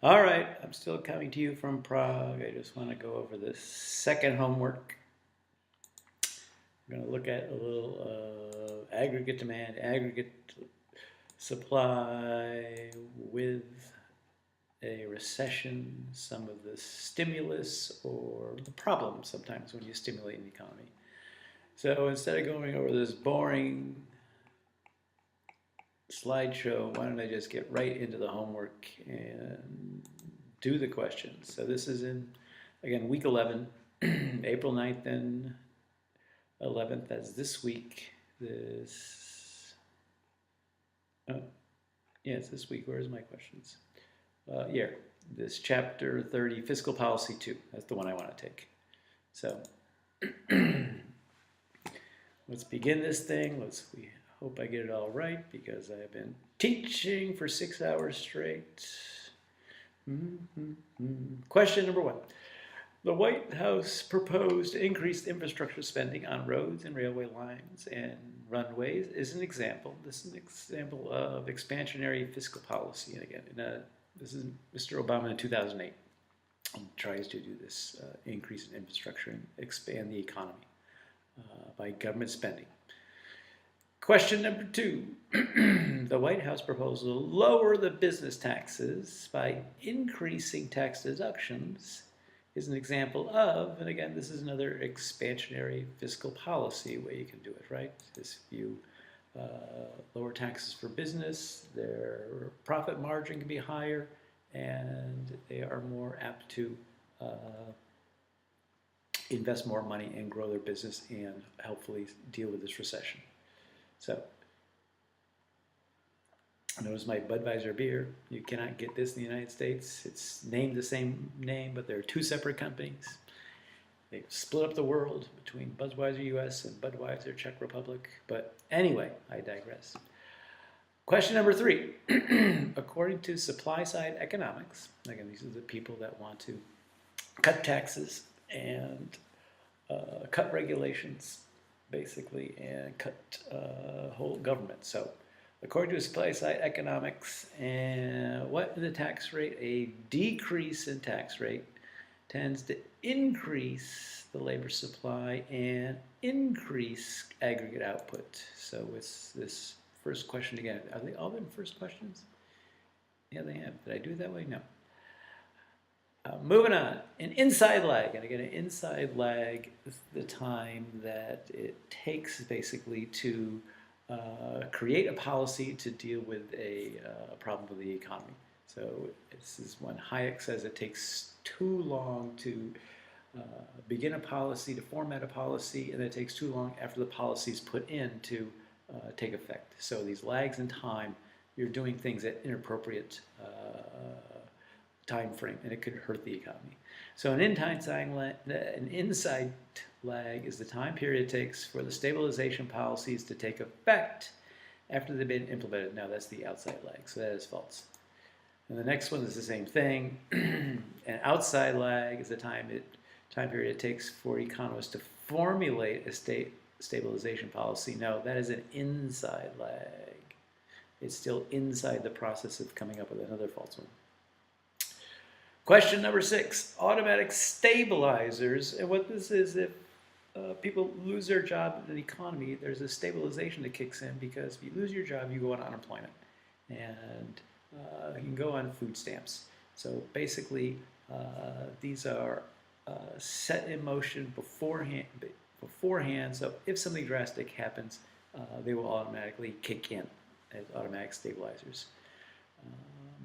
All right, I'm still coming to you from Prague. I just want to go over this second homework. We're going to look at a little aggregate demand, aggregate supply with a recession, some of the stimulus or the problems sometimes when you stimulate an economy. So instead of going over this boring slideshow, why don't I just get right into the homework and do the questions. So this is in, again, week 11, April 9th and 11th, that's this week. Oh, yeah, it's this week. Where's my questions? Here, this chapter 30, Fiscal Policy 2. That's the one I want to take. So let's begin this thing. We hope I get it all right because I've been teaching for 6 hours straight. Question number 1. The White House proposed increased infrastructure spending on roads and railway lines and runways is an example. This is an example of expansionary fiscal policy. And again, this is Mr. Obama in 2008. He tries to do this increase in infrastructure and expand the economy by government spending. Question number 2. The White House proposal to lower the business taxes by increasing tax deductions is an example of, and again, this is another expansionary fiscal policy way you can do it, right? If you lower taxes for business, their profit margin can be higher, and they are more apt to invest more money and grow their business and hopefully deal with this recession. So, notice my Budweiser beer. You cannot get this in the United States. It's named the same name, but they're two separate companies. They split up the world between Budweiser US and Budweiser Czech Republic. But anyway, I digress. Question number 3. According to supply-side economics, again, these are the people that want to cut taxes and cut regulations, basically, and cut whole government. So, according to supply-side economics, what is the tax rate? A decrease in tax rate tends to increase the labor supply and increase aggregate output. So with this first question again, are they all been first questions? Yeah, they have. Did I do it that way? No. Moving on, an inside lag, and again, an inside lag is the time that it takes basically to create a policy to deal with a problem with the economy. So this is when Hayek says it takes too long to begin a policy, to format a policy, and it takes too long after the policy is put in to take effect. So these lags in time, you're doing things at inappropriate time frame, and it could hurt the economy. So an inside lag is the time period it takes for the stabilization policies to take effect after they've been implemented. Now that's the outside lag, so that is false. And the next one is the same thing. An outside lag is the time period it takes for economists to formulate a stabilization policy. No, that is an inside lag. It's still inside the process of coming up with another false one. Question number 6, automatic stabilizers. And what this is, if people lose their job in the economy, there's a stabilization that kicks in because if you lose your job, you go on unemployment. And you can go on food stamps. So basically, these are set in motion beforehand. So if something drastic happens, they will automatically kick in as automatic stabilizers.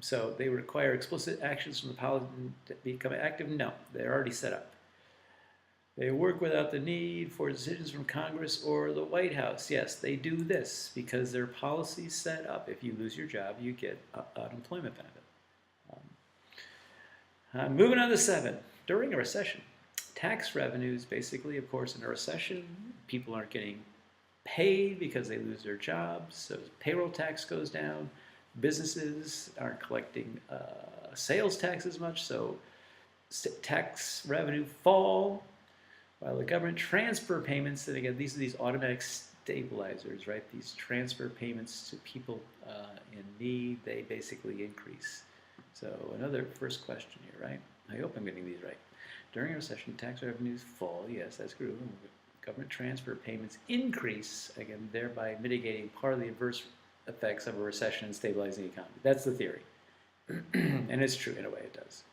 So they require explicit actions from the policy to become active? No, they're already set up. They work without the need for decisions from Congress or the White House. Yes, they do this because their policies set up. If you lose your job, you get unemployment benefit. Moving on to 7. During a recession, tax revenues, basically, of course, in a recession, people aren't getting paid because they lose their jobs, so payroll tax goes down. Businesses aren't collecting sales tax as much, so tax revenue fall, while the government transfer payments, and again, these are these automatic stabilizers, right? These transfer payments to people in need, they basically increase. So another first question here, right? I hope I'm getting these right. During a recession, tax revenues fall. Yes, that's true. Government transfer payments increase, again, thereby mitigating part of the adverse effects of a recession and stabilizing the economy. That's the theory. And it's true, in a way it does.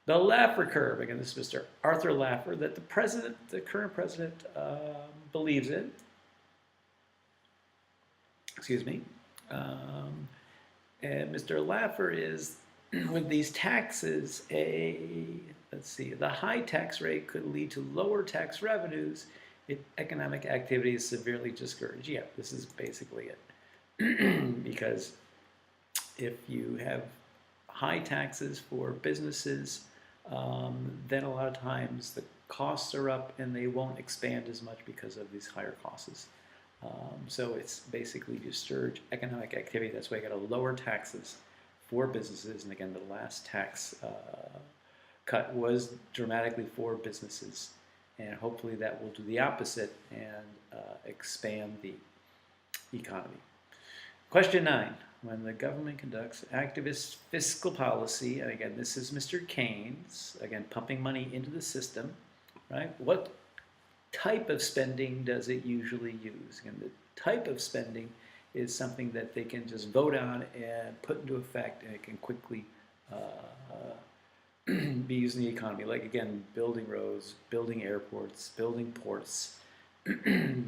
The Laffer curve, again, this is Mr. Arthur Laffer, that the current president believes in. Excuse me. And Mr. Laffer is, with these taxes, let's see, the high tax rate could lead to lower tax revenues if economic activity is severely discouraged. Yeah, this is basically it. Because if you have high taxes for businesses, then a lot of times the costs are up and they won't expand as much because of these higher costs. So it's basically discourage economic activity. That's why you got to lower taxes for businesses. And again, the last tax cut was dramatically for businesses. And hopefully that will do the opposite and expand the economy. Question 9. When the government conducts activist fiscal policy, and again, this is Mr. Keynes, again, pumping money into the system, right? What type of spending does it usually use? And the type of spending is something that they can just vote on and put into effect, and it can quickly be used in the economy. Like, again, building roads, building airports, building ports.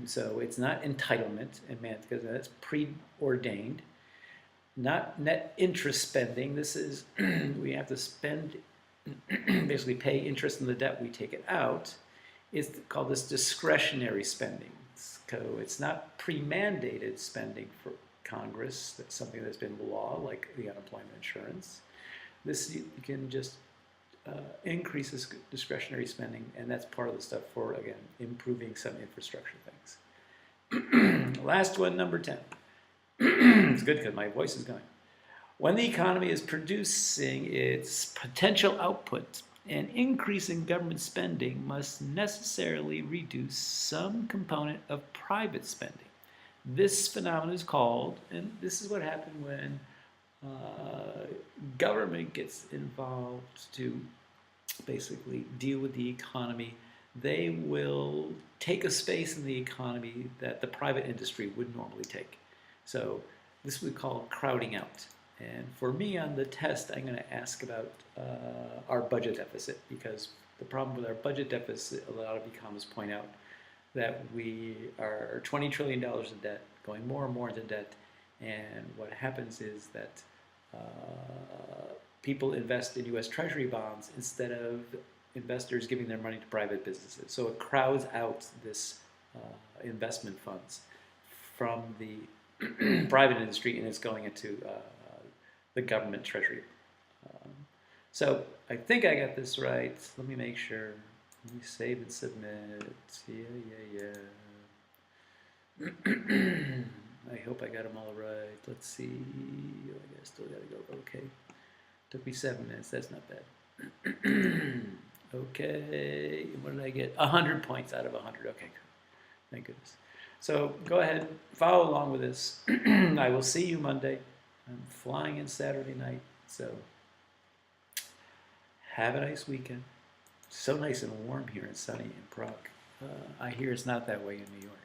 So it's not entitlement, because that's preordained. Not net interest spending. This is, we have to spend, basically pay interest in the debt, we take it out. It's called this discretionary spending. So it's not pre-mandated spending for Congress. That's something that's been law, like the unemployment insurance. This, you can just increase this discretionary spending, and that's part of the stuff for, again, improving some infrastructure things. Last one, number 10. It's good because my voice is going. When the economy is producing its potential output, an increase in government spending must necessarily reduce some component of private spending. This phenomenon is called, and this is what happened when government gets involved to basically deal with the economy. They will take a space in the economy that the private industry would normally take. So this we call crowding out. And for me on the test, I'm going to ask about our budget deficit, because the problem with our budget deficit, a lot of economists point out that we are $20 trillion in debt, going more and more into debt, and what happens is that people invest in U.S. Treasury bonds instead of investors giving their money to private businesses. So it crowds out this investment funds from the private industry, and it's going into the government treasury. So I think I got this right. Let me make sure. Let me save and submit. Yeah. I hope I got them all right. Let's see. I guess still gotta go. Okay. Took me 7 minutes. That's not bad. Okay. What did I get? 100 points out of 100. Okay. Thank goodness. So go ahead, follow along with this. I will see you Monday. I'm flying in Saturday night, so have a nice weekend. So nice and warm here and sunny in Prague. I hear it's not that way in New York.